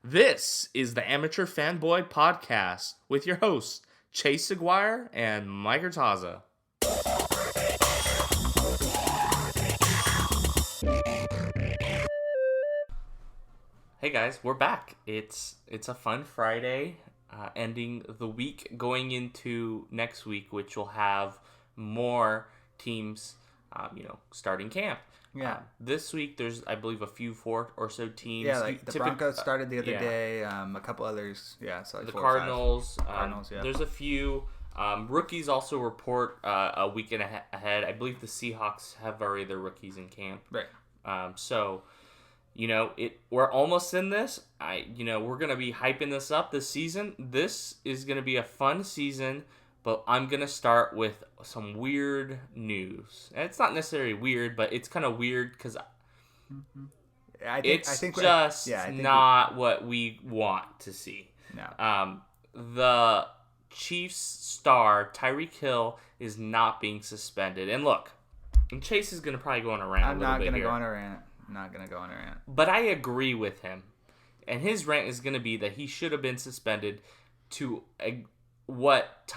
This is the Amateur Fanboy Podcast with your hosts, Chase Aguirre and Mike Artaza. Hey guys, we're back. It's a fun Friday, ending the week, going into next week, which will have more teams, starting camp. Yeah. This week, there's, I believe, a few 4 or so teams. Yeah, like the Broncos started the other day. A couple others. Yeah, so like the 4 Cardinals. or 5. Cardinals, yeah. There's a few. Rookies also report a weekend ahead. I believe the Seahawks have already their rookies in camp. Right. So, we're almost in this. We're gonna be hyping this up this season. This is gonna be a fun season. But I'm going to start with some weird news. And it's not necessarily weird, but it's kind of weird because it's just not what we want to see. No. The Chiefs star, Tyreek Hill, is not being suspended. And look, Chase is going to probably go on a rant I'm not going to go on a rant. But I agree with him. And his rant is going to be that he should have been suspended to what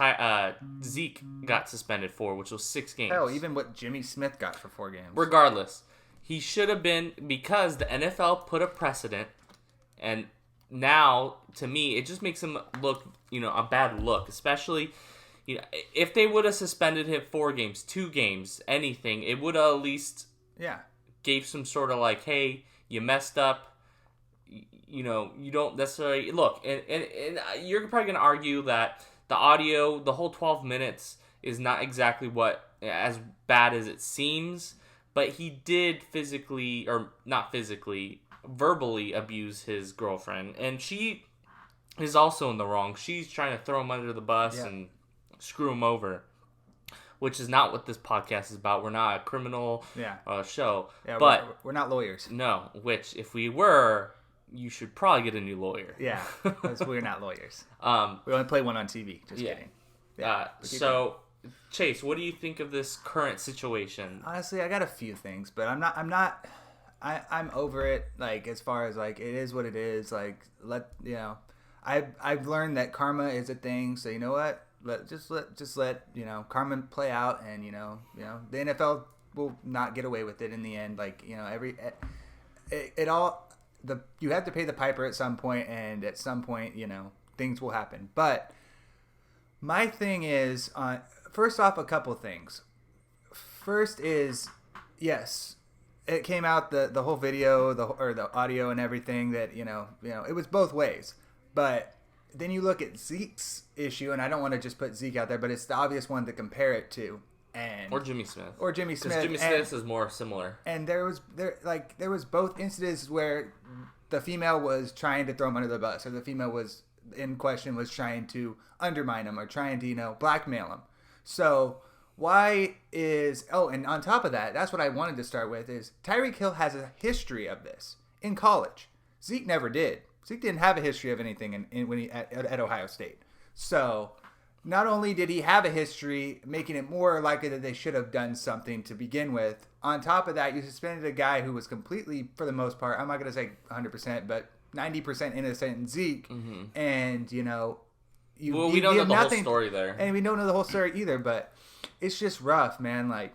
Zeke got suspended for, which was 6 games. Hell, even what Jimmy Smith got for 4 games. Regardless, he should have been, because the NFL put a precedent, and now, to me, it just makes him look, a bad look. Especially, if they would have suspended him 4 games, 2 games, anything, it would have at least gave some sort of like, hey, you messed up. You don't necessarily look, and you're probably going to argue that the audio, the whole 12 minutes, is not exactly as bad as it seems, but he did verbally abuse his girlfriend, and she is also in the wrong. She's trying to throw him under the bus and screw him over, which is not what this podcast is about. We're not a criminal show. Yeah, but we're not lawyers. No, which if we were, you should probably get a new lawyer. Yeah, because we're not lawyers. We only play one on TV. Just kidding. Yeah. So, Chase, what do you think of this current situation? Honestly, I got a few things, but I'm over it. Like, as far as like, it is what it is. Like, I've learned that karma is a thing. So you know what? Let karma play out, and the NFL will not get away with it in the end. Like, you have to pay the piper at some point, and at some point, things will happen. But my thing is, first off, a couple things. First is, yes, it came out, the whole video, the audio and everything, that it was both ways. But then you look at Zeke's issue, and I don't want to just put Zeke out there, but it's the obvious one to compare it to. Or Jimmy Smith. Because Jimmy Smith is more similar. And there was both incidents where the female was trying to throw him under the bus, or the female was in question was trying to undermine him, or trying to blackmail him. So and on top of that, that's what I wanted to start with, is Tyreek Hill has a history of this in college. Zeke never did. Zeke didn't have a history of anything when he at Ohio State. So not only did he have a history, making it more likely that they should have done something to begin with, on top of that, you suspended a guy who was completely, for the most part, I'm not going to say 100%, but 90% innocent in Zeke. Mm-hmm. And, we don't know the whole story there. And we don't know the whole story either, but it's just rough, man. Like,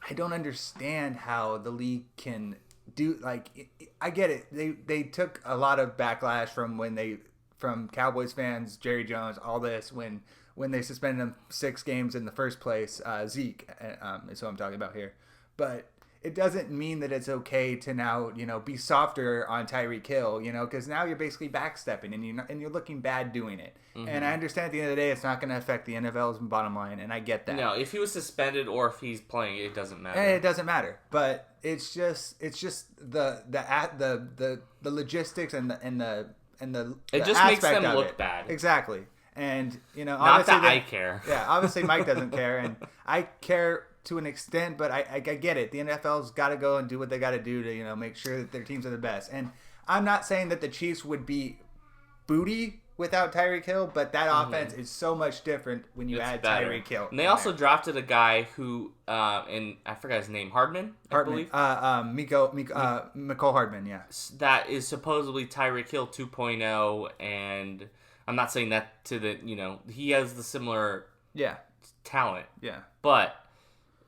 I don't understand how the league can do, like, I get it. They took a lot of backlash from Cowboys fans, Jerry Jones, all this, when they suspended him 6 games in the first place. Zeke is who I'm talking about here. But it doesn't mean that it's okay to now, be softer on Tyreek Hill, because now you're basically backstepping, and you're looking bad doing it. Mm-hmm. And I understand at the end of the day, it's not going to affect the NFL's bottom line, and I get that. No, if he was suspended or if he's playing, it doesn't matter. And it doesn't matter. But it's just the logistics and the it just makes them look bad. Exactly. And not that I care. Yeah, obviously Mike doesn't care, and I care to an extent, but I get it. The NFL's got to go and do what they got to do to make sure that their teams are the best. And I'm not saying that the Chiefs would be booty without Tyreek Hill, but that offense is so much different when you add Tyreek Hill. And they also drafted a guy who, and I forgot his name, Hardman, I believe. Mecole Hardman, yeah. That is supposedly Tyreek Hill 2.0, and I'm not saying that to the, he has the similar talent. Yeah. But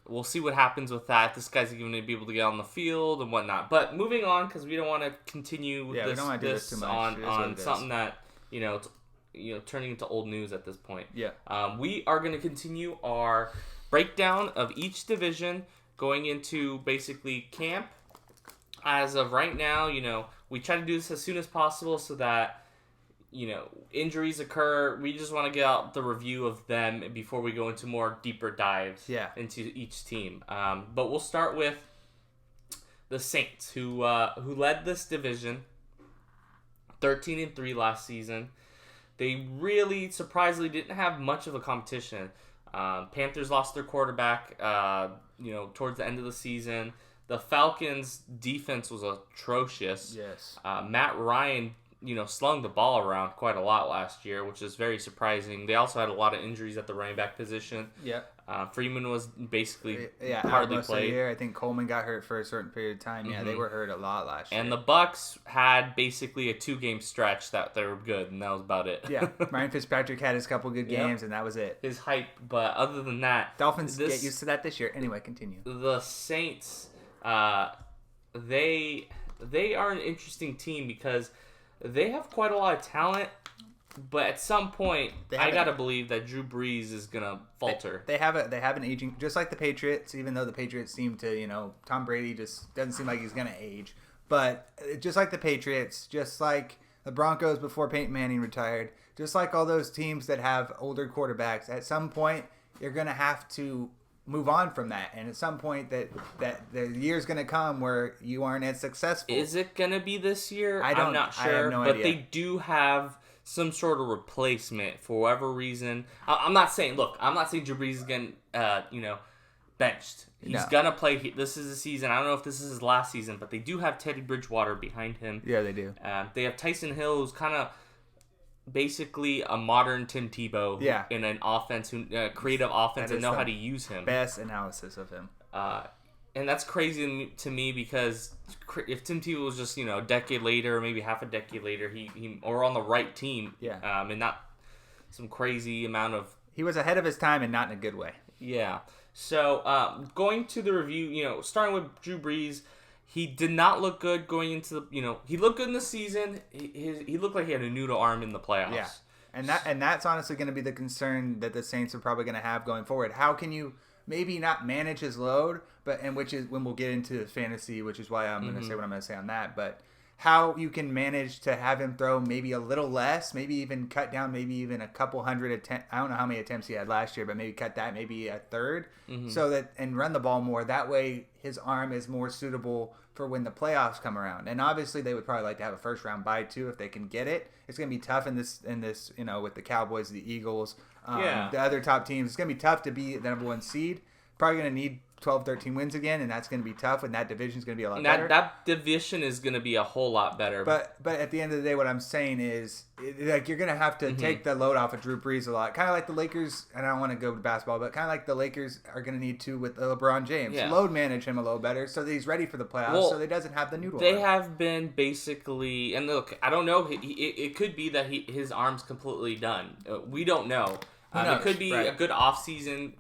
we'll see what happens with that. This guy's going to be able to get on the field and whatnot. But moving on, because we don't want to continue this on something that, turning into old news at this point. Yeah. We are going to continue our breakdown of each division going into basically camp. As of right now, we try to do this as soon as possible so that injuries occur. We just want to get out the review of them before we go into more deeper dives into each team. But we'll start with the Saints, who led this division 13-3 last season. They really, surprisingly, didn't have much of a competition. Panthers lost their quarterback, towards the end of the season. The Falcons' defense was atrocious. Yes. Matt Ryan slung the ball around quite a lot last year, which is very surprising. They also had a lot of injuries at the running back position. Yeah. Freeman was basically hardly played. I think Coleman got hurt for a certain period of time. Yeah, they were hurt a lot last year. And the Bucs had basically a 2-game stretch that they were good, and that was about it. Yeah. Ryan Fitzpatrick had his couple good games, and that was it. His hype, but other than that... Dolphins get used to that this year. Anyway, continue. The Saints, they are an interesting team because... they have quite a lot of talent, but at some point, I gotta believe that Drew Brees is gonna falter. They have an aging, just like the Patriots. Even though the Patriots seem to, Tom Brady just doesn't seem like he's gonna age. But just like the Patriots, just like the Broncos before Peyton Manning retired, just like all those teams that have older quarterbacks, at some point you're gonna have to move on from that, and at some point that the year's going to come where you aren't as successful. Is it going to be this year? I'm not sure, I have no but idea. They do have some sort of replacement for whatever reason. I'm not saying Drew Brees is getting benched. He's going to play. This is the season. I don't know if this is his last season, but they do have Teddy Bridgewater behind him. Yeah, they do. They have Tyson Hill, who's kind of basically a modern Tim Tebow in an offense, creative offense, and know how to use him. Best analysis of him. And that's crazy to me because if Tim Tebow was just a decade later, or maybe half a decade later, he or on the right team, and not some crazy amount of. He was ahead of his time and not in a good way. Yeah. So going to the review, starting with Drew Brees. He did not look good going into the, he looked good in the season. He looked like he had a noodle arm in the playoffs. Yeah. And that's honestly going to be the concern that the Saints are probably going to have going forward. How can you maybe not manage his load, which is when we'll get into fantasy, which is why I'm going to say what I'm going to say on that, but how you can manage to have him throw maybe a little less, maybe even cut down maybe even a couple hundred attempts. I don't know how many attempts he had last year, but maybe cut that maybe a third so that and run the ball more. That way his arm is more suitable for when the playoffs come around. And obviously they would probably like to have a first round bye too if they can get it. It's going to be tough in this with the Cowboys, the Eagles, the other top teams. It's going to be tough to be the number one seed. Probably going to need 12, 13 wins again, and that's going to be tough, and that division is going to be a lot better. That division is going to be a whole lot better. But at the end of the day, what I'm saying is, you're going to have to take the load off of Drew Brees a lot. Kind of like the Lakers, and I don't want to go to basketball, but kind of like the Lakers are going to need to with LeBron James. Yeah. Load manage him a little better so that he's ready for the playoffs, so that he doesn't have the noodle They arm. have been basically, and look, I don't know, it could be that his arm's completely done. We don't know. It could be a good offseason,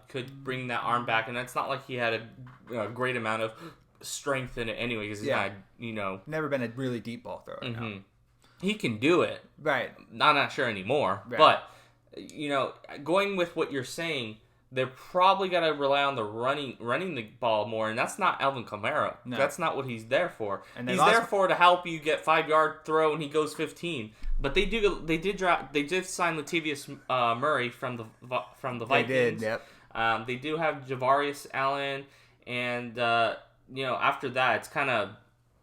could bring that arm back, and it's not like he had a great amount of strength in it anyway, because he's not, never been a really deep ball thrower. No. He can do it. Right. I'm not sure anymore. Right. But, going with what you're saying, they're probably got to rely on the running the ball more, and that's not Alvin Kamara. No. That's not what he's there for. And he's there for to help you get 5-yard throw, and he goes 15. But they did sign Latavius Murray from the Vikings. They did, yep. They do have Javarius Allen, and after that, it's kind of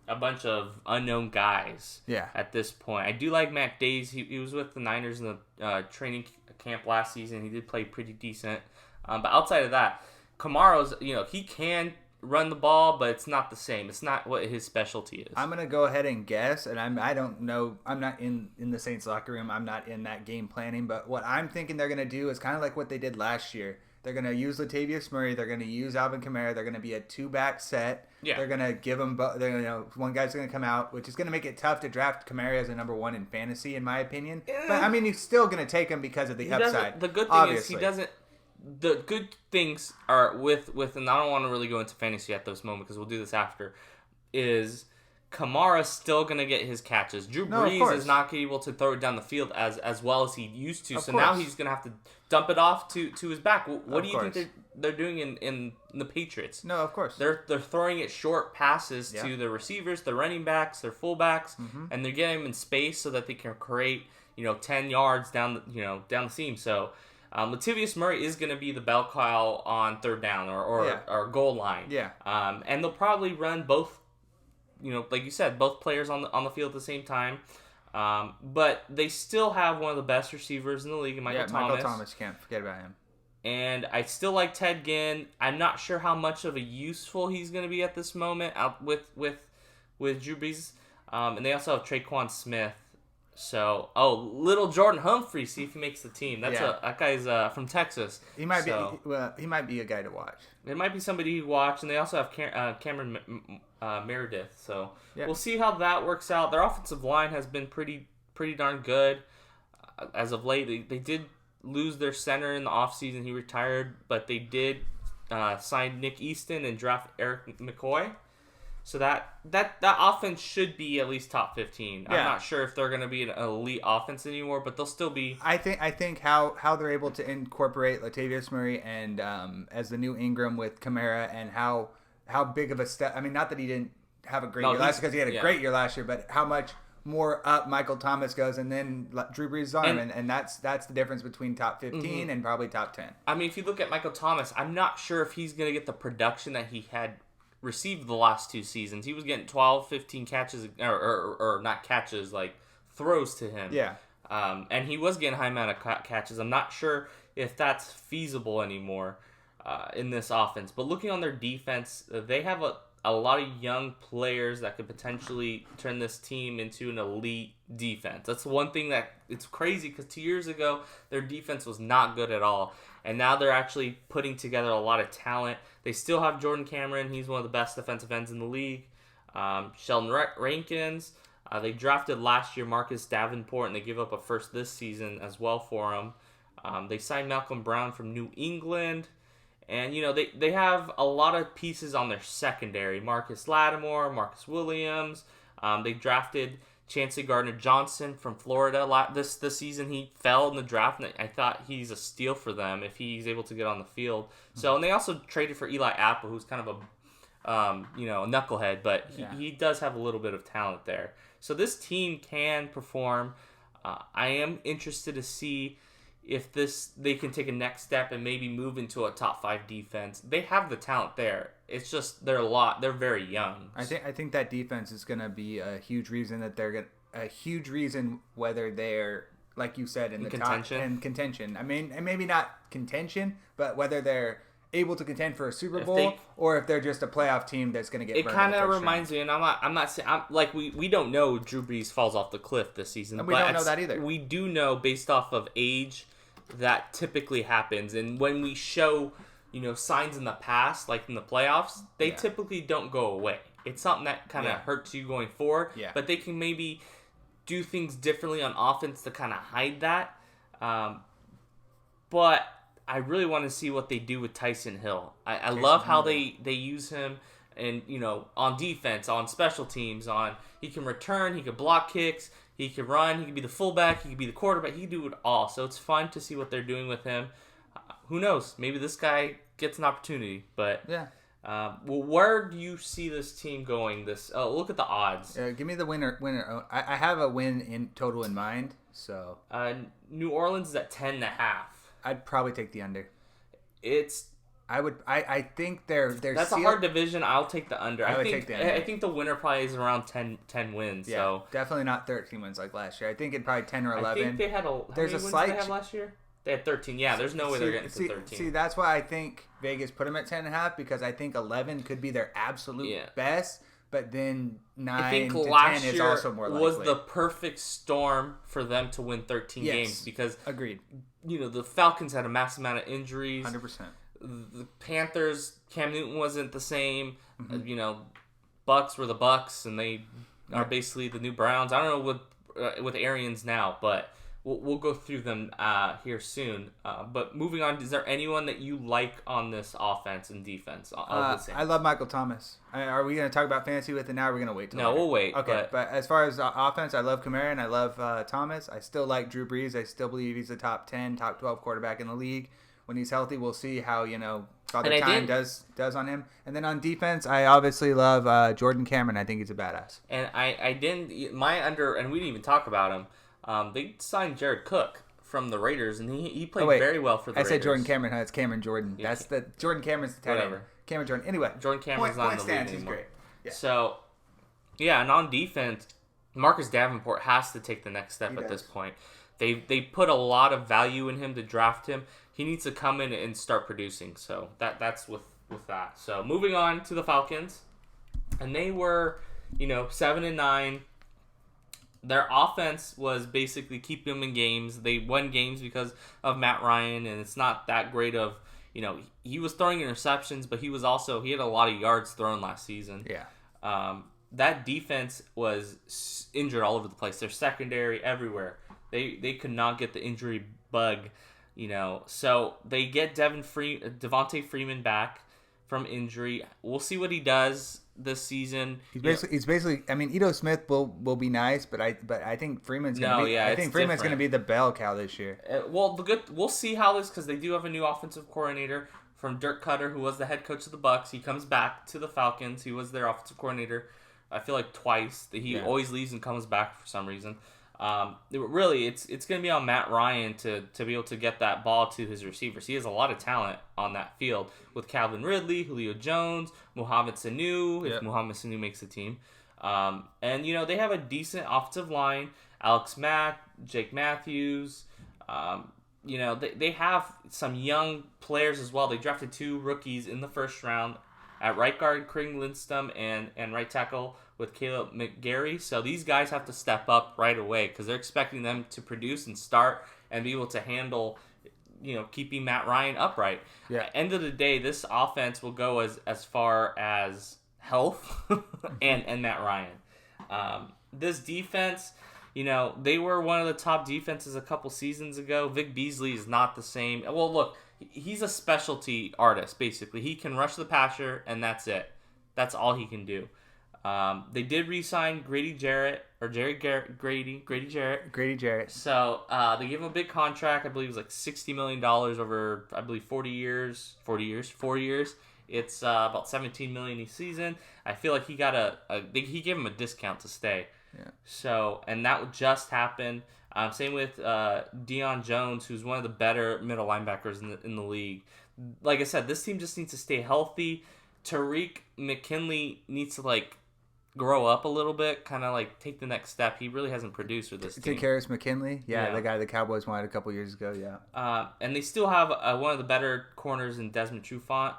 a bunch of unknown guys. Yeah. At this point, I do like Matt Days. He was with the Niners in the training camp last season. He did play pretty decent. But outside of that, Kamaro's, he can run the ball, but it's not the same. It's not what his specialty is. I'm gonna go ahead and guess, and I don't know. I'm not in the Saints locker room. I'm not in that game planning. But what I'm thinking they're gonna do is kind of like what they did last year. They're gonna use Latavius Murray. They're gonna use Alvin Kamara. They're gonna be a 2-back set. Yeah. They're gonna give them. One guy's gonna come out, which is gonna make it tough to draft Kamara as a number 1 in fantasy, in my opinion. Yeah. But I mean, he's still gonna take him because of the upside. The good thing obviously. is he doesn't. The good things are with, and I don't want to really go into fantasy at this moment because we'll do this after, is Kamara's still going to get his catches. Drew Brees is not able to throw it down the field as well as he used to, now he's going to have to dump it off to his back. What do you think they're doing in the Patriots? No, of course. They're throwing it short passes to the receivers, the running backs, their fullbacks, and they're getting them in space so that they can create 10 yards down the seam. So Latavius Murray is going to be the bell cow on third down or goal line. Yeah. And they'll probably run both, like you said, both players on the field at the same time. But they still have one of the best receivers in the league, Michael Thomas. Michael Thomas, can't forget about him. And I still like Ted Ginn. I'm not sure how much of a useful he's going to be at this moment out with Drew Brees. And they also have Traquan Smith. So, little Jordan Humphrey, see if he makes the team. That guy's from Texas. He might be a guy to watch. It might be somebody you watch, and they also have Cameron Meredith. So we'll see how that works out. Their offensive line has been pretty darn good as of late. They did lose their center in the offseason. He retired, but they did sign Nick Easton and draft Eric McCoy. So that offense should be at least top 15. I'm not sure if they're going to be an elite offense anymore, but they'll still be. I think how they're able to incorporate Latavius Murray and as the new Ingram with Kamara, and how big of a step. I mean, not that he didn't have a great year last year, because he had a great year last year, but how much more up Michael Thomas goes, and then Drew Brees' arm, and that's the difference between top 15 and probably top 10. I mean, if you look at Michael Thomas, I'm not sure if he's going to get the production that he had received the last 2 seasons. He was getting 12, 15 catches, or not catches, like throws to him. Yeah. And he was getting high amount of catches. I'm not sure if that's feasible anymore in this offense. But looking on their defense, they have a lot of young players that could potentially turn this team into an elite defense. That's one thing that it's crazy, because 2 years ago their defense was not good at all, and now they're actually putting together a lot of talent. They still have Jordan Cameron. He's one of the best defensive ends in the league. Sheldon Rankins. They drafted last year Marcus Davenport, and they gave up a first this season as well for him. They signed Malcolm Brown from New England. And, they have a lot of pieces on their secondary. Marcus Lattimore, Marcus Williams. They drafted Chancey Gardner-Johnson from Florida. This season he fell in the draft, and I thought he's a steal for them if he's able to get on the field. So, and they also traded for Eli Apple, who's kind of a knucklehead, but he does have a little bit of talent there. So this team can perform. I am interested to see if they can take a next step and maybe move into a top 5 defense. They have the talent there. It's just they're very young. I think that defense is going to be a huge reason whether they're, like you said, in the contention. Top and contention. I mean, and maybe not contention, but whether they're able to contend for a Super Bowl, or if they're just a playoff team that's going to get. It kind of reminds me, and I'm not saying we don't know Drew Brees falls off the cliff this season, and we don't know that either. We do know based off of age that typically happens, and when we show signs in the past, like in the playoffs, they typically don't go away. It's something that kind of hurts you going forward, but they can maybe do things differently on offense to kind of hide that. But I really want to see what they do with Tyson Hill. I love how they use him, and on defense, on special teams, he can return, he can block kicks, he can run, he can be the fullback, he can be the quarterback, he can do it all. So it's fun to see what they're doing with him. Who knows? Maybe this guy gets an opportunity. But where do you see this team going? Look at the odds. Give me the winner. I have a win in total in mind. So New Orleans is at 10.5. I'd probably take the under. I think they're that's a hard division. I'll take the under. I would take the under. I think the winner probably is around 10 wins. Yeah, so definitely not 13 wins like last year. I think it'd probably 10 or 11. I think they had There's a slight. Did they have last year? They had 13. Yeah, there's no way they're getting to 13. See, that's why I think Vegas put them at 10.5 because I think 11 could be their absolute best, but then 9 to 10 is also more likely. Was the perfect storm for them to win 13 games because agreed. The Falcons had a massive amount of injuries. 100%. The Panthers, Cam Newton wasn't the same. Mm-hmm. Bucks were the Bucks, and they are basically the new Browns. I don't know with Arians now, but we'll go through them here soon. But moving on, is there anyone that you like on this offense and defense? I love Michael Thomas. Are we going to talk about fantasy with it now? Or are we going to wait till later? We'll wait. Okay, but as far as offense, I love Kamara and I love Thomas. I still like Drew Brees. I still believe he's a top 10, top 12 quarterback in the league. When he's healthy, we'll see how, Father Time does on him. And then on defense, I obviously love Jordan Cameron. I think he's a badass. And and we didn't even talk about him. They signed Jared Cook from the Raiders, and he played very well for the Raiders. I said Jordan Cameron. It's Cameron Jordan. Yeah. That's Jordan Cameron's the tight end. Cameron Jordan. Anyway. Jordan Cameron's not in the league anymore. He's great. Yeah. So, and on defense, Marcus Davenport has to take the next step at this point. They put a lot of value in him to draft him. He needs to come in and start producing. So that's with that. So moving on to the Falcons, and they were 7-9. Their offense was basically keeping them in games. They won games because of Matt Ryan, and it's not that great of he was throwing interceptions, but he had a lot of yards thrown last season. Yeah. That defense was injured all over the place. Their secondary everywhere. They could not get the injury bug, So they get Devontae Freeman back from injury. We'll see what he does this season. He's basically. I mean, Ito Smith will be nice, but I think Freeman's gonna be. I think Freeman's gonna be the bell cow this year. We'll see how this, because they do have a new offensive coordinator from Dirk Cutter, who was the head coach of the Bucks. He comes back to the Falcons. He was their offensive coordinator. I feel like twice. He always leaves and comes back for some reason. Really, it's going to be on Matt Ryan to be able to get that ball to his receivers. He has a lot of talent on that field with Calvin Ridley, Julio Jones, Mohamed Sanu, if Mohamed Sanu makes the team. And, they have a decent offensive line. Alex Mack, Jake Matthews. They have some young players as well. They drafted 2 rookies in the first round at right guard, Craig Lindstrom, and right tackle with Caleb McGarry. So these guys have to step up right away because they're expecting them to produce and start and be able to handle, keeping Matt Ryan upright. Yeah. End of the day, this offense will go as far as health and Matt Ryan. This defense, they were one of the top defenses a couple seasons ago. Vic Beasley is not the same. Well, look, he's a specialty artist, basically. He can rush the passer, and that's it. That's all he can do. They did re-sign Grady Jarrett. So they gave him a big contract. I believe it was like $60 million over, I believe, 4 years. It's about $17 million a season. I feel like he got he gave him a discount to stay. Yeah. So, and that just happened. Same with Deion Jones, who's one of the better middle linebackers in the league. Like I said, this team just needs to stay healthy. Tariq McKinley needs to grow up a little bit, kind of take the next step. He really hasn't produced with this team. Harris McKinley, the guy the Cowboys wanted a couple years ago, and they still have one of the better corners in Desmond Trufant,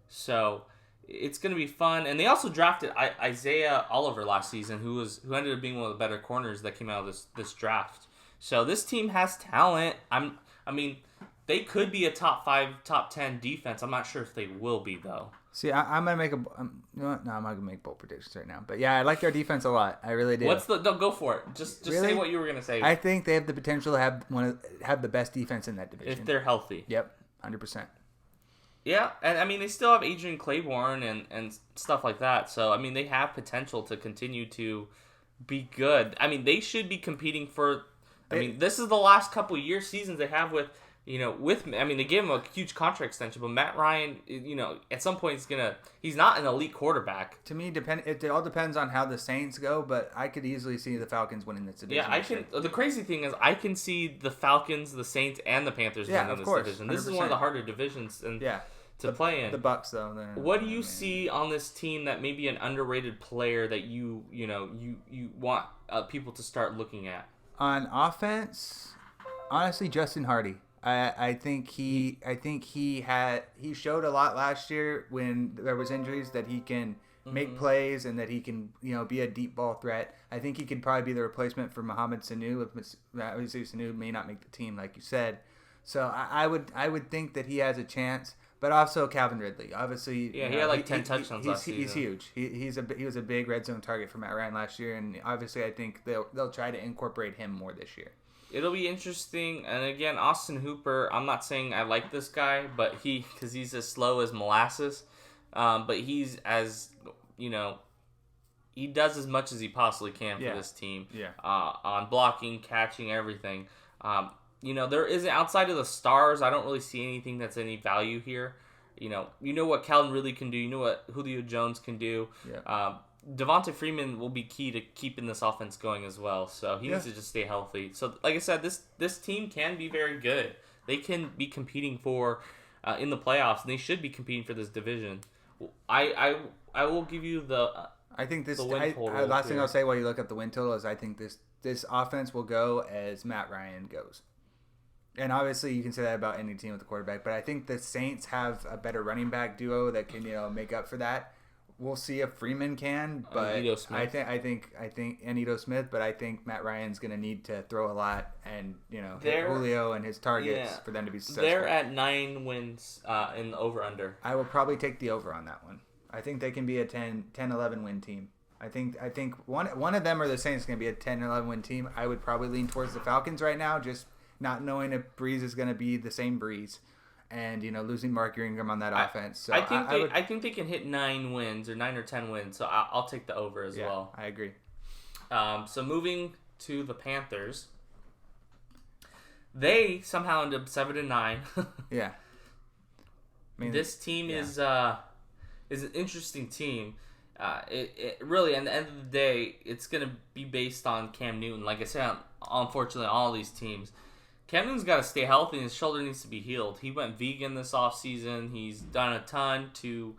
so it's going to be fun. And they also drafted Isaiah Oliver last season, who ended up being one of the better corners that came out of this draft. So this team has talent. They could be a top 5, top 10 defense. I'm not sure if they will be though. See, I'm gonna make I'm not gonna make bold predictions right now. But yeah, I like their defense a lot. I really do. Don't go for it. Just really? Say what you were gonna say. I think they have the potential to have the best defense in that division if they're healthy. Yep, 100%. Yeah, and they still have Adrian Claiborne and stuff like that. So they have potential to continue to be good. They should be competing for. This is the last couple seasons they have with. They gave him a huge contract extension, but Matt Ryan, at some point he's not an elite quarterback. To me, it all depends on how the Saints go, but I could easily see the Falcons winning this division. Yeah, The crazy thing is I can see the Falcons, the Saints, and the Panthers winning this division. 100%. This is one of the harder divisions to play in. The Bucks, though. What do you see on this team that may be an underrated player that you want people to start looking at? On offense, honestly, Justin Hardy. I think he showed a lot last year when there was injuries that he can make plays and that he can be a deep ball threat. I think he could probably be the replacement for Mohamed Sanu. Obviously Sanu may not make the team like you said, so I would think that he has a chance. But also Calvin Ridley, obviously. Yeah, he had like 10 touchdowns last season. He's huge. He was a big red zone target for Matt Ryan last year, and obviously I think they'll try to incorporate him more this year. It'll be interesting, and again, Austin Hooper. I'm not saying I like this guy, but because he's as slow as molasses, but he's he does as much as he possibly can for this team. Yeah. On blocking, catching, everything. There isn't, outside of the stars, I don't really see anything that's any value here. You know what Calvin Ridley can do. You know what Julio Jones can do. Yeah. Devonta Freeman will be key to keeping this offense going as well. So he needs to just stay healthy. So like I said, this team can be very good. They can be competing for in the playoffs, and they should be competing for this division. I will give you the. I think this. The win total last thing I'll say while you look at the win total is I think this offense will go as Matt Ryan goes. And obviously, you can say that about any team with a quarterback, but I think the Saints have a better running back duo that can, make up for that. We'll see if Freeman can, but I think and Ito Smith, but I think Matt Ryan's going to need to throw a lot and hit Julio and his targets for them to be successful. They're at 9 wins in the over/under. I will probably take the over on that one. I think they can be a 10-11 win team. I think one of them or the Saints going to be a 10-11 win team. I would probably lean towards the Falcons right now, just not knowing if Breeze is going to be the same Breeze, and losing Mark Ingram on that offense. So I think they can hit 9 wins or 9 or 10 wins. So I'll take the over as well. I agree. So moving to the Panthers, they somehow ended up 7-9. Yeah. This team is an interesting team. It really, at the end of the day, it's going to be based on Cam Newton. Like I said, unfortunately, all these teams. Cam Newton's got to stay healthy, and his shoulder needs to be healed. He went vegan this offseason. He's done a ton to,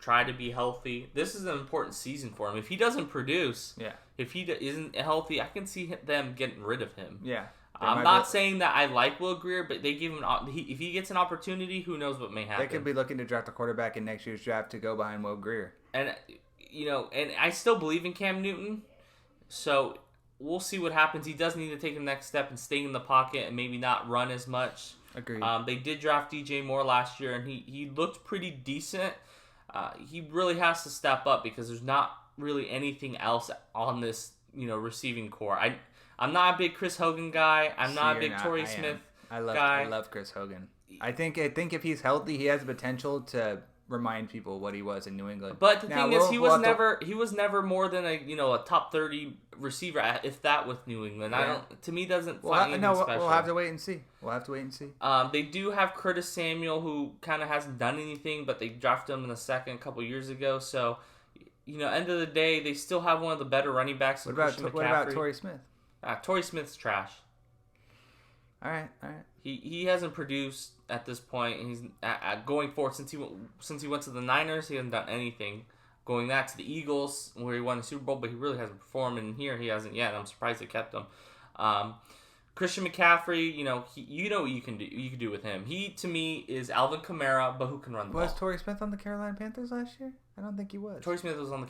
try to be healthy. This is an important season for him. If he doesn't produce, if he isn't healthy, I can see them getting rid of him. Yeah. I'm not saying that I like Will Grier, but they give him if he gets an opportunity, who knows what may happen. They could be looking to draft a quarterback in next year's draft to go behind Will Grier. And and I still believe in Cam Newton, so we'll see what happens. He does need to take the next step and stay in the pocket and maybe not run as much. Agreed. They did draft DJ Moore last year, and he looked pretty decent. He really has to step up because there's not really anything else on this receiving core. I'm not a big Chris Hogan guy. I'm not a big Torrey Smith guy. I love Chris Hogan. I think if he's healthy, he has the potential to remind people what he was in New England. But the thing is, he was never more than a top 30 receiver, if that, with New England. Yeah. To me, doesn't find anything special. We'll have to wait and see. They do have Curtis Samuel, who kind of hasn't done anything, but they drafted him in the second a couple years ago. So, end of the day, they still have one of the better running backs. What about Torrey Smith? Torrey Smith's trash. All right. He hasn't produced at this point. He's going forward since he went to the Niners. He hasn't done anything. Going back to the Eagles, where he won the Super Bowl, but he really hasn't performed. And here he hasn't yet. I'm surprised they kept him. Christian McCaffrey, you know what you can do. You can do with him. He, to me, is Alvin Kamara, but who can run the ball. Was Torrey Smith on the Carolina Panthers last year? I don't think he was. Torrey Smith was on the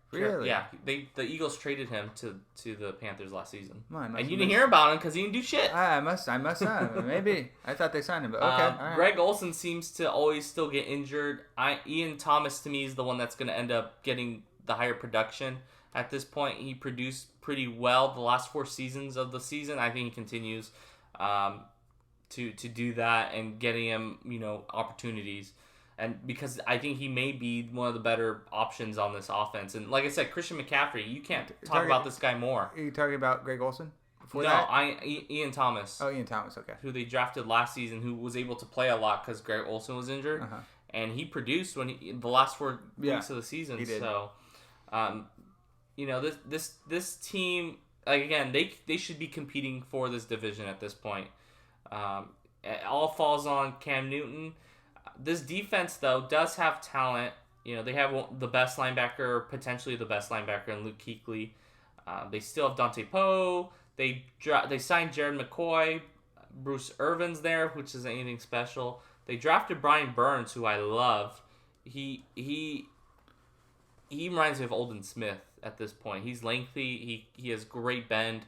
Really? Yeah, the Eagles traded him to the Panthers last season, and you didn't hear about him because he didn't do shit. I must have. Maybe I thought they signed him, but okay. All right. Greg Olsen seems to always still get injured. Ian Thomas, to me, is the one that's going to end up getting the higher production. At this point, he produced pretty well the last 4 seasons of the season. I think he continues to do that and getting him opportunities. And because I think he may be one of the better options on this offense. And like I said, Christian McCaffrey, you can't talk about this guy more. Are you talking about Greg Olsen? Ian Thomas. Oh, Ian Thomas, okay. Who they drafted last season, who was able to play a lot because Greg Olsen was injured. Uh-huh. And he produced the last 4 weeks of the season. He did. So, this team, like, again, they should be competing for this division at this point. It all falls on Cam Newton. This defense, though, does have talent. They have the best linebacker, potentially the best linebacker in Luke Kuechly. They still have Dante Poe. They signed Jared McCoy, Bruce Irvin's there, which isn't anything special. They drafted Brian Burns, who I love. He reminds me of Olden Smith at this point. He's lengthy. He has great bend.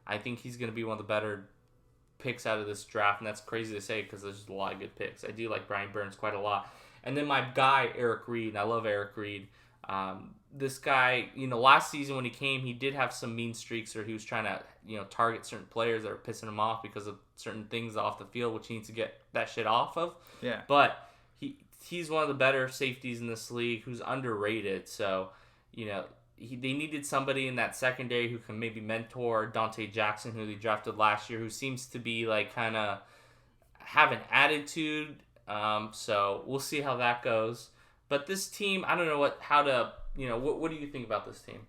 I think he's going to be one of the better picks out of this draft, and that's crazy to say because there's just a lot of good picks. I do like Brian Burns quite a lot. And then my guy, Eric Reed. I love Eric Reed. This guy, last season when he came, he did have some mean streaks where he was trying to, target certain players that were pissing him off because of certain things off the field, which he needs to get that shit off of. Yeah. But he's one of the better safeties in this league who's underrated. So, they needed somebody in that secondary who can maybe mentor Dante Jackson, who they drafted last year, who seems to be like kind of have an attitude. So we'll see how that goes. But this team, I don't know what do you think about this team?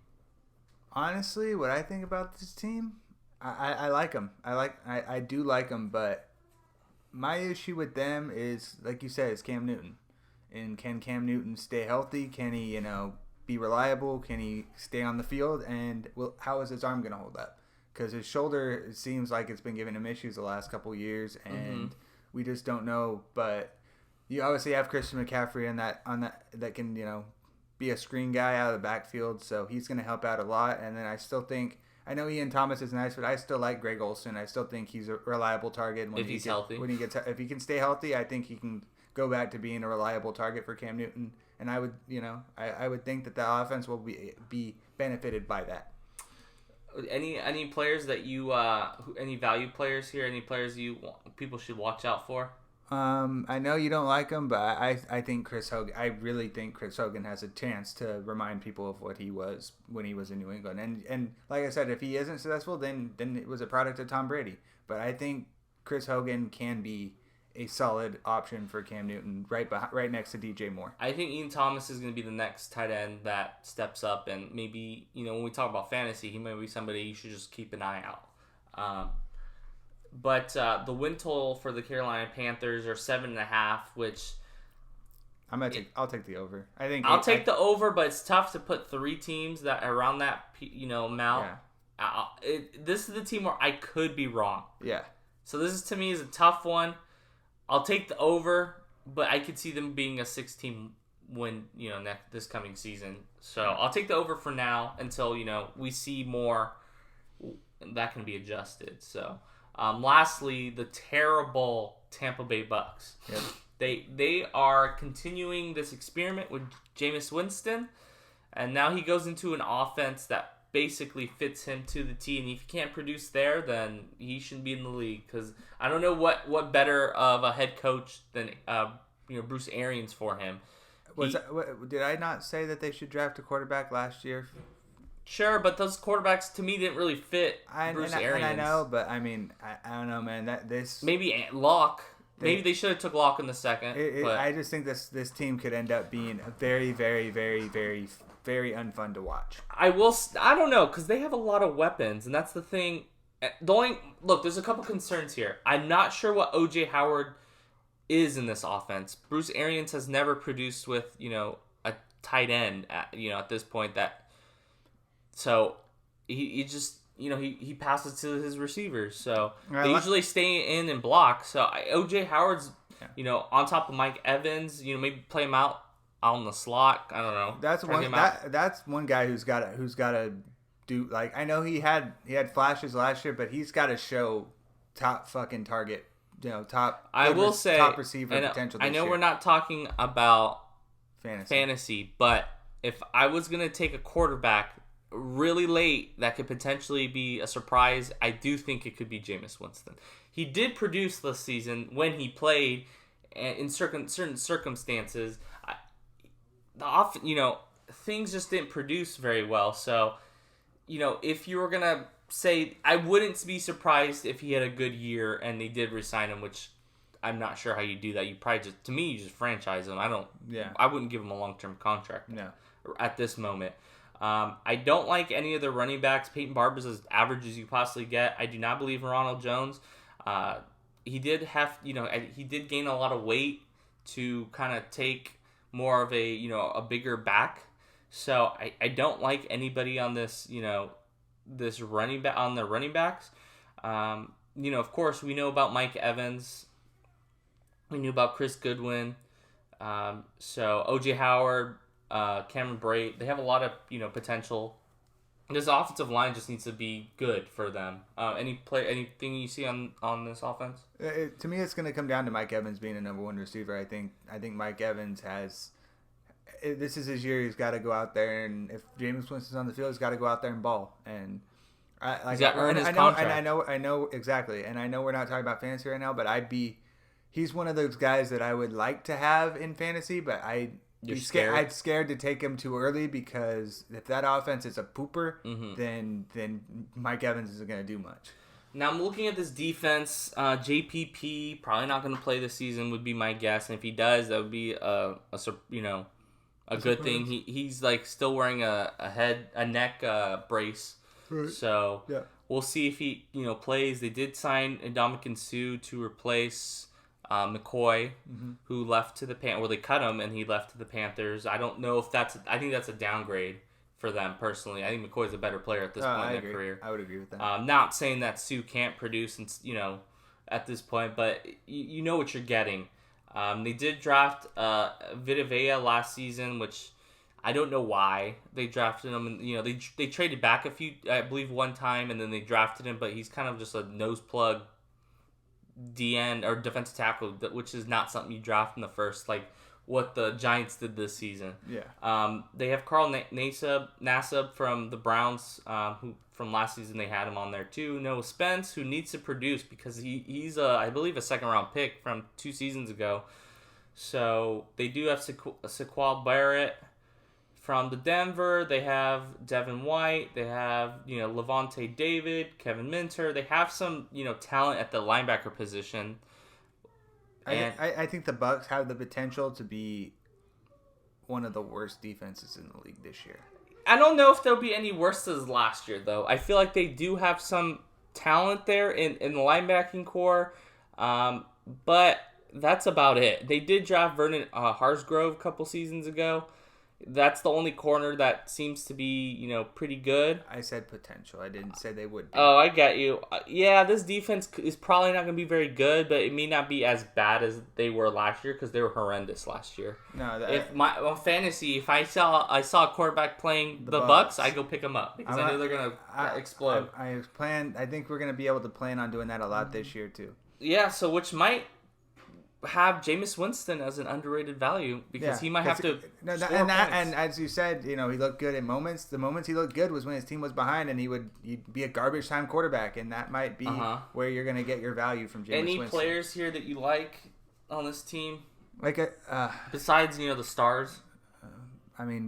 Honestly, what I think about this team, I like them. I do like them, but my issue with them is, like you said, is Cam Newton. And can Cam Newton stay healthy? Can he, be reliable? Can he stay on the field? And how is his arm going to hold up? Because his shoulder, it seems like it's been giving him issues the last couple years, and we just don't know. But you obviously have Christian McCaffrey that can, be a screen guy out of the backfield, so he's going to help out a lot. And then I know Ian Thomas is nice, but I still like Greg Olsen. I still think he's a reliable target if he's healthy. If he can stay healthy, I think he can go back to being a reliable target for Cam Newton. And I would, I would think that the offense will be benefited by that. Any players that you any value players here? Any players people should watch out for? I know you don't like him, but I think Chris Hogan. I really think Chris Hogan has a chance to remind people of what he was when he was in New England. And like I said, if he isn't successful, then it was a product of Tom Brady. But I think Chris Hogan can be a solid option for Cam Newton right next to DJ Moore. I think Ian Thomas is going to be the next tight end that steps up, and maybe when we talk about fantasy, he may be somebody you should just keep an eye out. But the win total for the Carolina Panthers are 7.5, which I'll take the over. I'll take the over, but it's tough to put three teams that are around that amount. Yeah. This is the team where I could be wrong. Yeah. So this to me is a tough one. I'll take the over, but I could see them being a 6-team win, this coming season. So I'll take the over for now until we see more that can be adjusted. So. Lastly, the terrible Tampa Bay Bucks. Yep. They are continuing this experiment with Jameis Winston, and now he goes into an offense that basically fits him to the T. And if he can't produce there, then he shouldn't be in the league. Because I don't know what better of a head coach than Bruce Arians for him. Did I not say that they should draft a quarterback last year? Sure, but those quarterbacks to me didn't really fit Bruce Arians. And I know, but I mean, I don't know, man. Maybe Locke. Maybe they should have took Locke in the second. I just think this team could end up being a very, very, very, very, very unfun to watch. I don't know, because they have a lot of weapons, and that's the thing. There's a couple concerns here. I'm not sure what O.J. Howard is in this offense. Bruce Arians has never produced with a tight end at this point that. So he just he passes to his receivers. So they usually stay in and block. So O.J. Howard's on top of Mike Evans. Maybe play him out on the slot. I don't know. That's one guy who's got to do, like, I know he had flashes last year, but he's got to show top fucking target. Top. I will say top receiver potential. I know we're not talking about fantasy, but if I was gonna take a quarterback really late that could potentially be a surprise, I do think it could be Jameis Winston. He did produce this season when he played in certain circumstances. Things just didn't produce very well. So, if you were going to say, I wouldn't be surprised if he had a good year and they did resign him, which I'm not sure how you do that. You probably you just franchise him. I wouldn't give him a long-term contract at this moment. I don't like any of the running backs. Peyton Barber's as average as you possibly get. I do not believe in Ronald Jones. He did gain a lot of weight to kind of take more of a bigger back. So I don't like anybody on this, this running back on the running backs. of course, we know about Mike Evans. We knew about Chris Goodwin. So O.J. Howard, Cameron Brate, they have a lot of, potential. This offensive line just needs to be good for them. Anything you see on this offense? To me, it's going to come down to Mike Evans being a number one receiver. I think Mike Evans has. This is his year. He's got to go out there, and if Jameis Winston's on the field, he's got to go out there and ball. And he's got to earn his contract. And I know exactly. And I know we're not talking about fantasy right now, but he's one of those guys that I would like to have in fantasy, but I'm scared to take him too early because if that offense is a pooper, then Mike Evans isn't going to do much. Now I'm looking at this defense. JPP probably not going to play this season would be my guess, and if he does, that would be a good thing. He's like still wearing a neck brace, right. So yeah. We'll see if he plays. They did sign Ndamukong Suh to replace McCoy, who left to the Panthers. Well, they cut him, and he left to the Panthers. I don't know if I think that's a downgrade for them, personally. I think McCoy's a better player at this point in their career. I would agree with that. Not saying that Suh can't produce, at this point, but you know what you're getting. They did draft Vita Vea last season, which I don't know why they drafted him. And, they traded back I believe one time, and then they drafted him, but he's kind of just a nose plug DN or defensive tackle, which is not something you draft in the first, like what the Giants did this season. Yeah. They have Carl Nassib from the Browns, who from last season they had him on there too. Noah Spence, who needs to produce because he's I believe a second round pick from 2 seasons ago. So they do have Saquon Barrett from the Denver. They have Devin White. They have Levante David, Kevin Minter. They have some talent at the linebacker position. And I think the Bucs have the potential to be one of the worst defenses in the league this year. I don't know if they'll be any worse than last year, though. I feel like they do have some talent there in the linebacking core, but that's about it. They did draft Vernon Harsgrove a couple seasons ago. That's the only corner that seems to be, pretty good. I said potential. I didn't say they would be. Oh, I get you. Yeah, this defense is probably not going to be very good, but it may not be as bad as they were last year because they were horrendous last year. No, on fantasy, if I saw a quarterback playing the Bucs, I'd go pick them up because I know they're going to explode. I think we're going to be able to plan on doing that a lot this year too. Yeah, so which might have Jameis Winston as an underrated value because he might have to and as you said, he looked good in moments. The moments he looked good was when his team was behind and he'd be a garbage time quarterback, and that might be where you're going to get your value from Jameis Winston. Any players here that you like on this team? Besides the stars?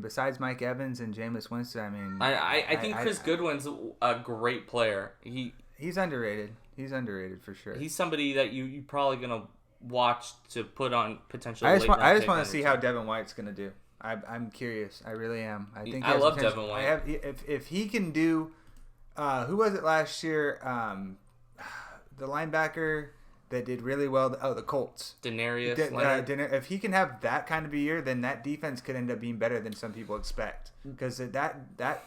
Besides Mike Evans and Jameis Winston, I think Chris Goodwin's a great player. He's underrated. He's underrated for sure. He's somebody that you probably going to watch to put on potential. I just want to see how Devin White's going to do. I'm curious. I really am. I love Devin White. If he can do, who was it last year? The linebacker that did really well. The Colts. Denarius. If he can have that kind of a year, then that defense could end up being better than some people expect. Because that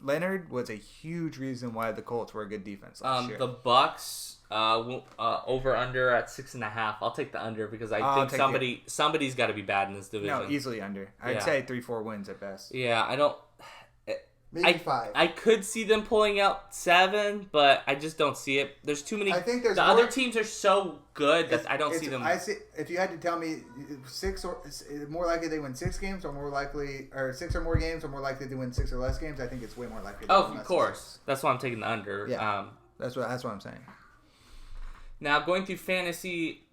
Leonard was a huge reason why the Colts were a good defense last year. The Bucs. Over under at 6.5. I'll take the under because I think somebody's got to be bad in this division. No, easily under. I'd say 3-4 wins at best. Yeah, I don't. Maybe 5. I could see them pulling out 7, but I just don't see it. There's too many. I think there's other teams are so good that I don't see them. If you had to tell me 6 or more likely they win 6 games, or more likely, or 6 or more games, or more likely they win 6 or less games, I think it's way more likely. Of course, that's why I'm taking the under. Yeah, that's what I'm saying. Now, going through fantasy,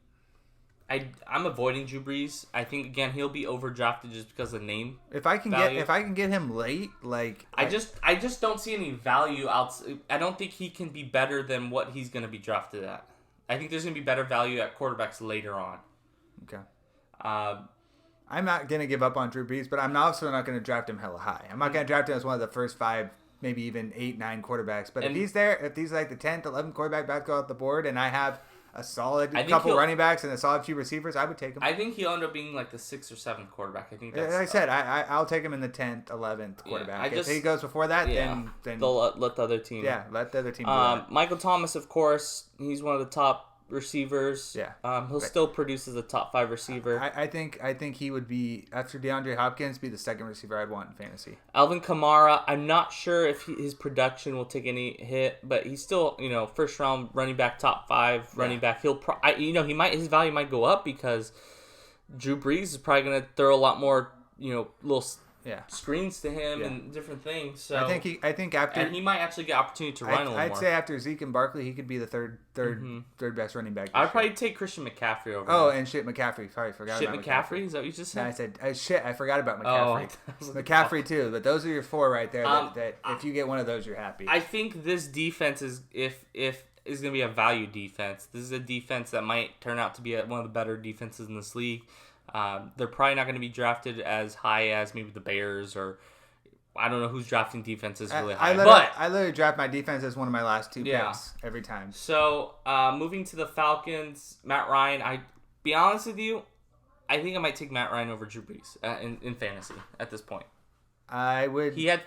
I'm avoiding Drew Brees. I think again he'll be overdrafted just because of name. If I can get him late, I just don't see any value outside. I don't think he can be better than what he's going to be drafted at. I think there's going to be better value at quarterbacks later on. Okay. I'm not going to give up on Drew Brees, but I'm also not going to draft him hella high. I'm not going to draft him as one of the first 5. Maybe even 8, 9 quarterbacks. But if he's like the 10th, 11th quarterback back off the board, and I have a solid think couple running backs and a solid few receivers, I would take him. I think he'll end up being like the 6th or 7th quarterback. I think that's... Like I said, I'll take him in the 10th, 11th quarterback. If he goes before that, then they'll let the other team. Yeah, let the other team do that. Michael Thomas, of course, he's one of the top receivers. Yeah. He'll still produce as a top 5 receiver. I think he would be, after DeAndre Hopkins, be the second receiver I'd want in fantasy. Alvin Kamara, I'm not sure if his production will take any hit, but he's still, first round running back, top 5 running back. He'll his value might go up because Drew Brees is probably going to throw a lot more, little screens to him and different things. So I think after, and he might actually get opportunity to run a little more. I'd say after Zeke and Barkley, he could be the third best running back. I'd probably take Christian McCaffrey over. Oh, and McCaffrey. Sorry, forgot about McCaffrey. Is that what you just said? No, I said I forgot about McCaffrey. McCaffrey too, but those are your 4 right there. That if you get one of those, you're happy. I think this defense is is going to be a value defense. This is a defense that might turn out to be one of the better defenses in this league. They're probably not going to be drafted as high as maybe the Bears, or I don't know who's drafting defenses really high. I literally draft my defense as one of my last 2 picks every time. So moving to the Falcons, Matt Ryan. Be honest with you, I think I might take Matt Ryan over Drew Brees in fantasy at this point. I would. He had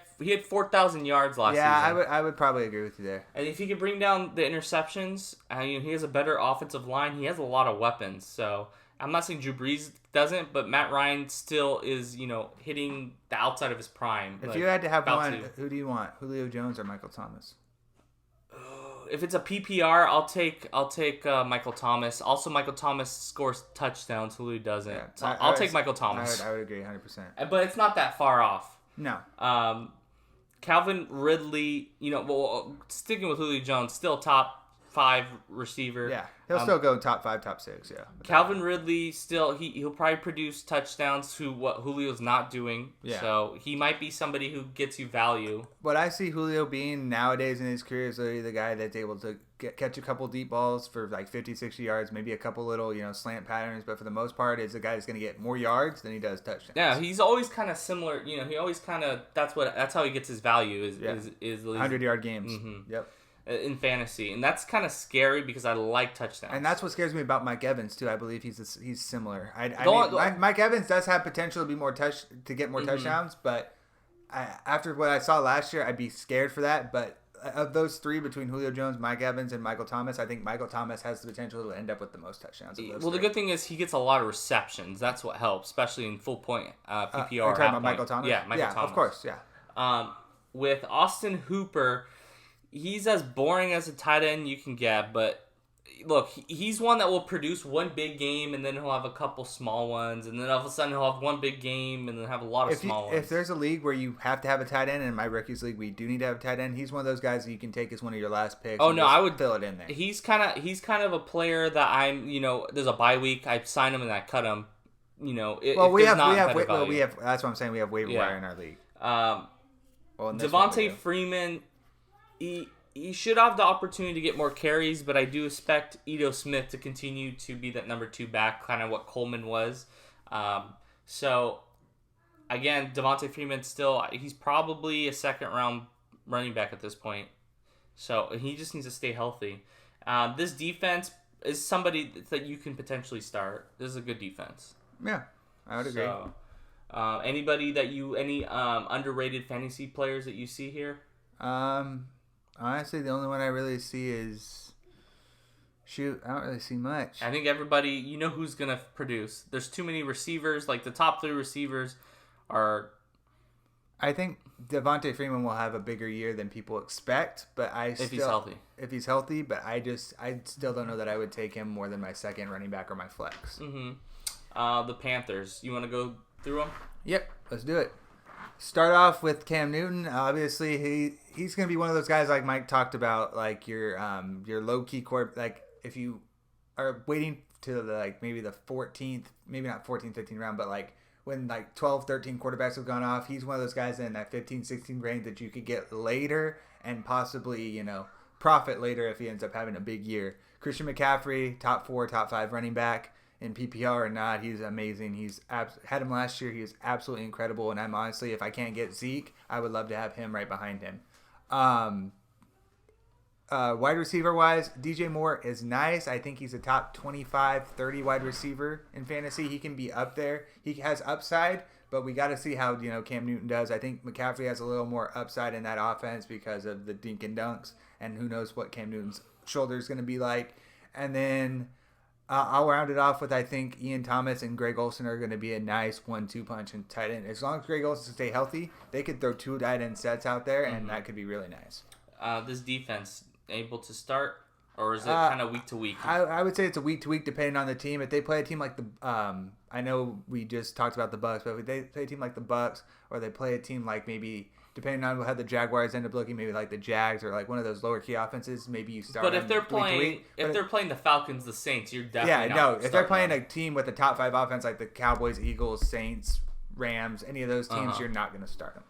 4,000 yards last season. Yeah, I would probably agree with you there. And if he could bring down the interceptions, he has a better offensive line. He has a lot of weapons. So I'm not saying Drew Brees doesn't, but Matt Ryan still is, hitting the outside of his prime. If you had to have one, who do you want? Julio Jones or Michael Thomas? If it's a PPR, I'll take Michael Thomas. Also, Michael Thomas scores touchdowns. Julio doesn't. Yeah, so I'll take Michael Thomas. I would agree 100%. But it's not that far off. No. Calvin Ridley, sticking with Julio Jones, still top 5 receiver. Yeah, he'll still go top 5, top 6. Yeah. Calvin Ridley still he'll probably produce touchdowns to what Julio's not doing. Yeah. So he might be somebody who gets you value. What I see Julio being nowadays in his career is literally the guy that's able to catch a couple deep balls for like 50, 60 yards, maybe a couple little slant patterns, but for the most part, is the guy that's going to get more yards than he does touchdowns. Yeah, he's always kind of similar. He always kind of that's how he gets his value is 100-yard games. Mm-hmm. Yep. In fantasy, and that's kind of scary because I like touchdowns. And that's what scares me about Mike Evans too. I believe he's similar. Mike Evans does have potential to be to get more touchdowns, but after what I saw last year, I'd be scared for that. But of those 3 between Julio Jones, Mike Evans, and Michael Thomas, I think Michael Thomas has the potential to end up with the most touchdowns. Of those 3. The good thing is he gets a lot of receptions. That's what helps, especially in full point PPR. You're talking about Michael Thomas? Yeah, Michael Thomas. Of course, yeah. With Austin Hooper, he's as boring as a tight end you can get, but look, he's one that will produce one big game, and then he'll have a couple small ones, and then all of a sudden he'll have one big game, and then have a lot of small ones. If there's a league where you have to have a tight end, and in my rookies league we do need to have a tight end, he's one of those guys that you can take as one of your last picks. Oh no, I would fill it in there. He's kind of a player that I'm, there's a bye week, I sign him and I cut him. We have that's what I'm saying. We have waiver wire in our league. Devontae Freeman. He should have the opportunity to get more carries, but I do expect Ito Smith to continue to be that number 2 back, kind of what Coleman was. So, again, Devontae Freeman he's probably a 2nd-round running back at this point. So, he just needs to stay healthy. This defense is somebody that you can potentially start. This is a good defense. Yeah, I would agree. So, anybody any underrated fantasy players that you see here? Honestly, the only one I really see is... Shoot, I don't really see much. I think everybody... who's going to produce. There's too many receivers. Like, the top 3 receivers are... I think Devontae Freeman will have a bigger year than people expect, but if he's healthy. If he's healthy, but I still don't know that I would take him more than my 2nd running back or my flex. Mm-hmm. The Panthers. You want to go through them? Yep, let's do it. Start off with Cam Newton. Obviously, he's going to be one of those guys like Mike talked about, like your low key quarterback. Like if you are waiting to maybe the 14th, maybe not 14th, 15th round, but like when like 12, 13 quarterbacks have gone off, he's one of those guys in that 15, 16 range that you could get later and possibly profit later if he ends up having a big year. Christian McCaffrey, top 4, top 5 running back. In PPR or not, he's amazing. He's had him last year. He was absolutely incredible. And I'm honestly, if I can't get Zeke, I would love to have him right behind him. Wide receiver wise, DJ Moore is nice. I think he's a top 25, 30 wide receiver in fantasy. He can be up there. He has upside, but we got to see how Cam Newton does. I think McCaffrey has a little more upside in that offense because of the dink and dunks, and who knows what Cam Newton's shoulder is going to be like. And then I'll round it off with I think Ian Thomas and Greg Olsen are going to be a nice 1-2 punch in tight end. As long as Greg Olsen stay healthy, they could throw 2 tight end sets out there, and that could be really nice. This defense able to start, or is it kind of week to week? I would say it's a week to week depending on the team. If they play a team like the I know we just talked about the Bucks, but if they play a team like the Bucks, or they play a team like maybe depending on how the Jaguars end up looking, maybe like the Jags or like one of those lower key offenses, maybe you start. But if they're playing, they're playing the Falcons, the Saints, you're definitely if they're playing a team with a top 5 offense like the Cowboys, Eagles, Saints, Rams, any of those teams, you're not going to start them.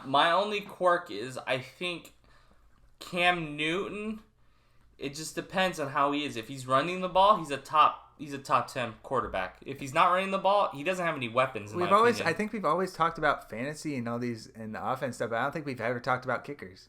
My only quirk is I think Cam Newton. It just depends on how he is. If he's running the ball, he's a top 10 quarterback. If he's not running the ball, he doesn't have any weapons. I think we've always talked about fantasy and all these and the offense stuff, but I don't think we've ever talked about kickers.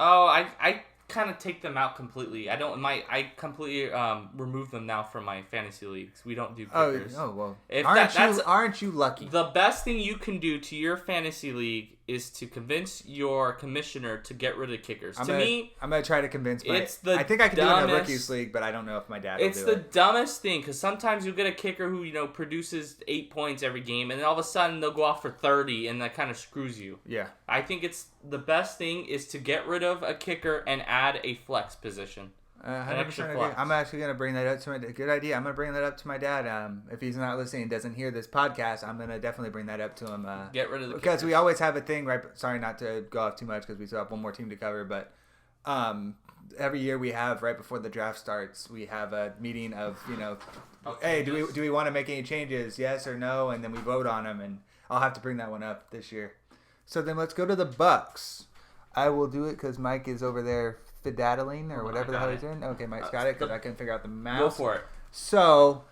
Oh, I kind of take them out completely. I completely remove them now from my fantasy leagues. We don't do kickers. Oh well. If aren't you lucky? The best thing you can do to your fantasy league is to convince your commissioner to get rid of kickers. I'm gonna try to convince. I think I can do it in a rookies league, but I don't know if my dad will do it. It's the dumbest thing because sometimes you'll get a kicker who produces 8 points every game, and then all of a sudden they'll go off for 30, and that kind of screws you. Yeah, I think it's the best thing is to get rid of a kicker and add a flex position. An extra flex. I'm actually going to bring that up to my dad. Good idea. I'm going to bring that up to my dad. If he's not listening and doesn't hear this podcast, I'm going to definitely bring that up to him. Get rid of the because we always have a thing, right? Sorry not to go off too much because we still have one more team to cover, but every year we have, right before the draft starts, we have a meeting of, hey, do we want to make any changes? Yes or no? And then we vote on them, and I'll have to bring that one up this year. So then let's go to the Bucks. I will do it because Mike is over there fiddling or whatever the hell he's doing. Okay, Mike's got it because I couldn't figure out the mouse. Go for it. So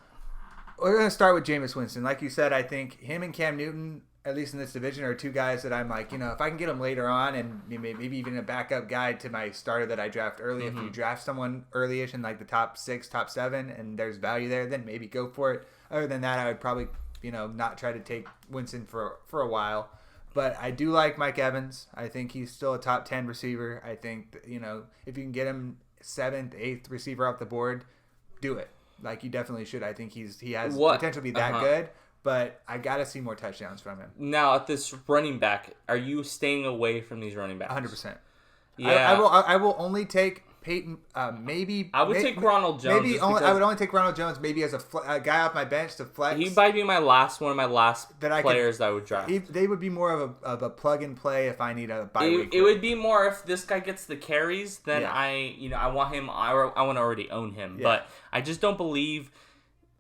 we're going to start with Jameis Winston. Like you said, I think him and Cam Newton, at least in this division, are 2 guys that I'm like, if I can get them later on and maybe even a backup guy to my starter that I draft early. If you draft someone early-ish in like the top 6, top 7, and there's value there, then maybe go for it. Other than that, I would probably, not try to take Winston for a while. But I do like Mike Evans. I think he's still a top 10 receiver. I think, if you can get him 7th, 8th receiver off the board, do it. Like, you definitely should. I think he has potential to be that good, but I got to see more touchdowns from him. Now, at this running back, are you staying away from these running backs? 100%. Yeah. I will only take Peyton, maybe. I would take Ronald Jones. I would only take Ronald Jones maybe as a guy off my bench to flex. He might be one of my last players that I would draft. They would be more of a plug and play if I need a bye week. It would be more if this guy gets the carries, then I want him. I want to already own him, but I just don't believe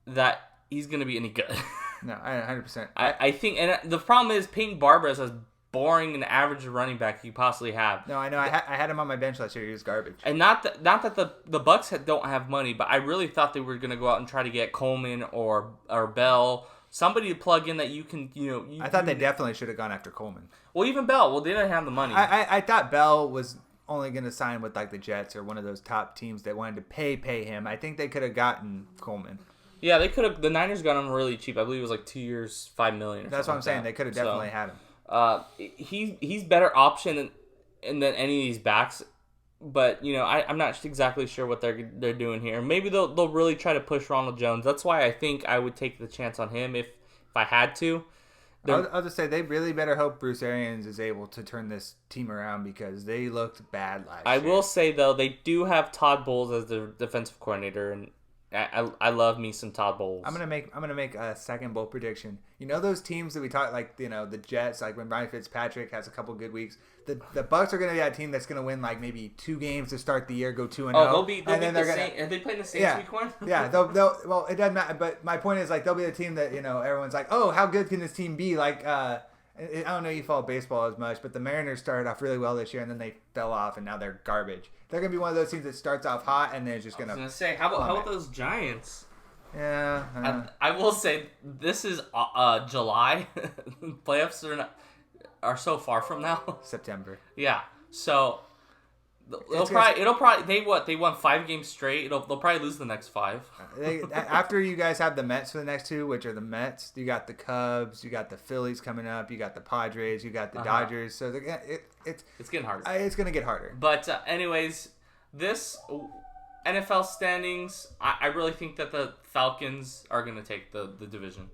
that he's going to be any good. No, 100%. I think, and the problem is Peyton Barber is as boring and average running back you possibly have. No, I know. I had him on my bench last year. He was garbage. And not that the Bucks don't have money, but I really thought they were going to go out and try to get Coleman or Bell, somebody to plug in that you can, I thought they definitely should have gone after Coleman. Well, even Bell. Well, they didn't have the money. I thought Bell was only going to sign with like the Jets or one of those top teams that wanted to pay him. I think they could have gotten Coleman. Yeah, they could have. The Niners got him really cheap. I believe it was like 2 years, $5 million. That's what I'm saying. They could have definitely had him. He's better option than any of these backs, but I'm not exactly sure what they're doing here. Maybe they'll really try to push Ronald Jones. That's why I think I would take the chance on him if I had to. I'll just say they really better hope Bruce Arians is able to turn this team around because they looked bad last year. I will say though they do have Todd Bowles as the defensive coordinator, and I love me some Todd Bowles. I'm gonna make a second bold prediction. Those teams that we talk like the Jets, like when Ryan Fitzpatrick has a couple good weeks. The Bucks are gonna be that team that's gonna win like maybe 2 games to start the year, go 2-0. They'll be Are they playing the Saints week 1? Yeah, they'll well it doesn't matter. But my point is like they'll be the team that everyone's like, oh, how good can this team be? Like I don't know you follow baseball as much, but the Mariners started off really well this year and then they fell off and now they're garbage. They're gonna be one of those teams that starts off hot and then it's just gonna. I was gonna say, how about those Giants? Yeah. I will say this is July. Playoffs are so far from now. September. Yeah. So They won 5 games straight. They'll probably lose the next 5. After you guys have the Mets for the next 2, which are the Mets, you got the Cubs, you got the Phillies coming up, you got the Padres, you got the Dodgers. So it's getting harder. It's gonna get harder. But anyways, this NFL standings, I really think that the Falcons are gonna take the division.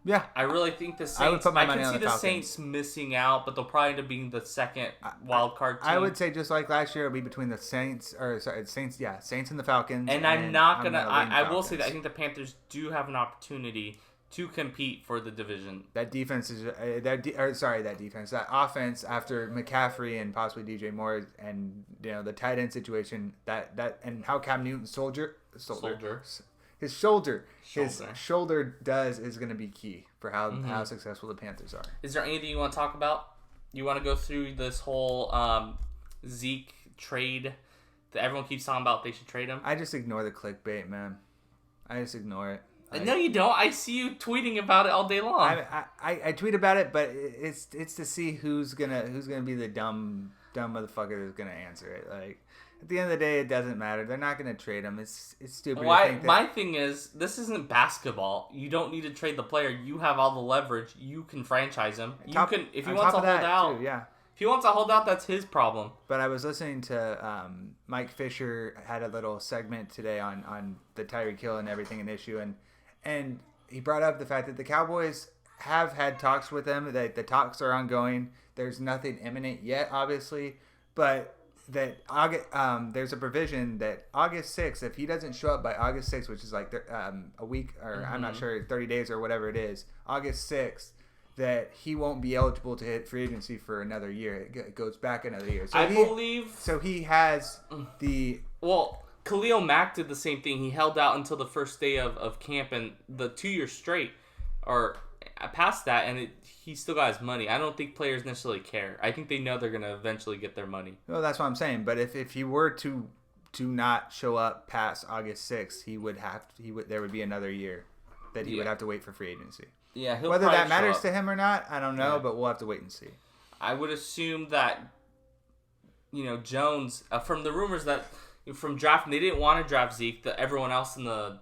Yeah, I really think the Saints. I would put my money can on see the the Falcons. Saints missing out, but they'll probably end up being the second wild card team. I would say just like last year, it'll be between the Saints and the Falcons. And I'm not gonna. I will say that I think the Panthers do have an opportunity to compete for the division. That defense is that offense after McCaffrey and possibly DJ Moore and the tight end situation that and how Cam Newton's his shoulder is going to be key for how successful the Panthers are. Is there anything you want to talk about? You want to go through this whole Zeke trade that everyone keeps talking about? They should trade him. I just ignore the clickbait, man. I just ignore it. No, you don't. I see you tweeting about it all day long. I tweet about it, but it's to see who's gonna be the dumb motherfucker who's gonna answer it. Like, at the end of the day, it doesn't matter. They're not going to trade him. It's stupid. My thing is, this isn't basketball. You don't need to trade the player. You have all the leverage. You can franchise him. If he wants to hold out, if he wants to hold out, that's his problem. But I was listening to Mike Fisher had a little segment today on the Tyreek Hill and everything an issue, and he brought up the fact that the Cowboys have had talks with them. That the talks are ongoing. There's nothing imminent yet, obviously, but that there's a provision that August 6th, if he doesn't show up by August 6th, which is like a week or I'm not sure, 30 days or whatever it is, August 6th, that he won't be eligible to hit free agency for another year. It goes back another year. So he has the... Well, Khalil Mack did the same thing. He held out until the first day of camp, and the 2 years straight, or past that, and he still got his money. I don't think players necessarily care. I think they know they're going to eventually get their money. Well, that's what I'm saying. But if he were to not show up past August 6th, there would be another year that he would have to wait for free agency. Yeah, whether that matters to him or not, I don't know, but we'll have to wait and see. I would assume that Jones, from the rumors that from drafting, they didn't want to draft Zeke. Everyone else in the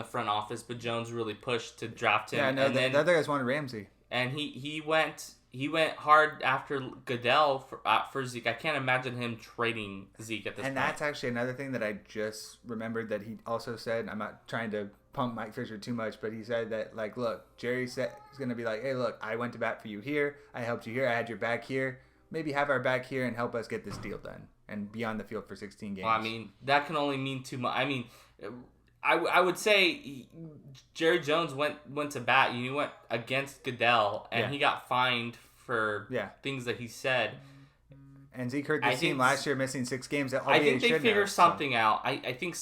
front office, but Jones really pushed to draft him. Yeah, no, the other guys wanted Ramsey, and he went hard after Goodell for Zeke. I can't imagine him trading Zeke at this point. And that's actually another thing that I just remembered that he also said. I'm not trying to pump Mike Fisher too much, but he said that, like, look, Jerry said he's going to be like, hey, look, I went to bat for you here. I helped you here. I had your back here. Maybe have our back here and help us get this deal done and be on the field for 16 games. Well, I mean, that can only mean too much. I mean, I would say Jerry Jones went to bat. He went against Goodell, and he got fined for things that he said. And Zeke hurt the team last year, missing 6 games. I think they figure something out. I think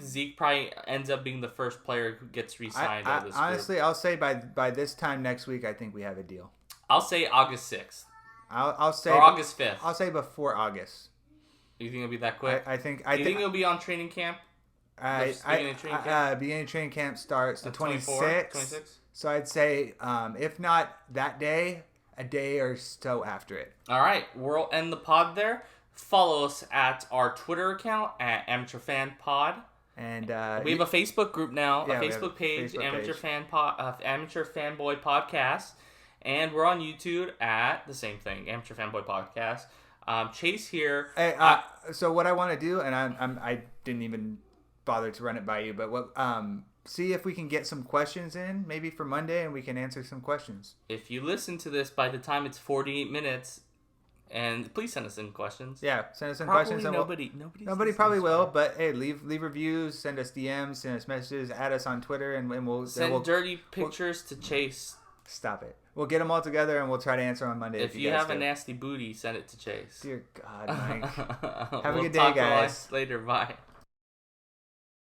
Zeke probably ends up being the first player who gets re-signed out of this honestly, group. I'll say by this time next week, I think we have a deal. I'll say August 6th. I'll say or August 5th. I'll say before August. You think it'll be that quick? I think it'll be on training camp? Beginning of training camp starts the 26th. So I'd say, if not that day, a day or so after it. All right, we'll end the pod there. Follow us at our Twitter account at Amateur Fan Pod, and we have a Facebook group now, a Facebook page, Amateur Fanboy Podcast, and we're on YouTube at the same thing, Amateur Fanboy Podcast. Chase here. Hey, so what I want to do, and I didn't even bother to run it by you, but see if we can get some questions in, maybe for Monday, and we can answer some questions. If you listen to this by the time it's 48 minutes, and please send us in questions. Yeah, send us in questions. Nobody probably will, but hey, leave reviews, send us DMs, send us messages, add us on Twitter, and we'll send dirty pictures to Chase. Stop it. We'll get them all together, and we'll try to answer on Monday. If you have a nasty booty, send it to Chase. Dear God, Mike. Have a good day, Talk guys. Later, bye.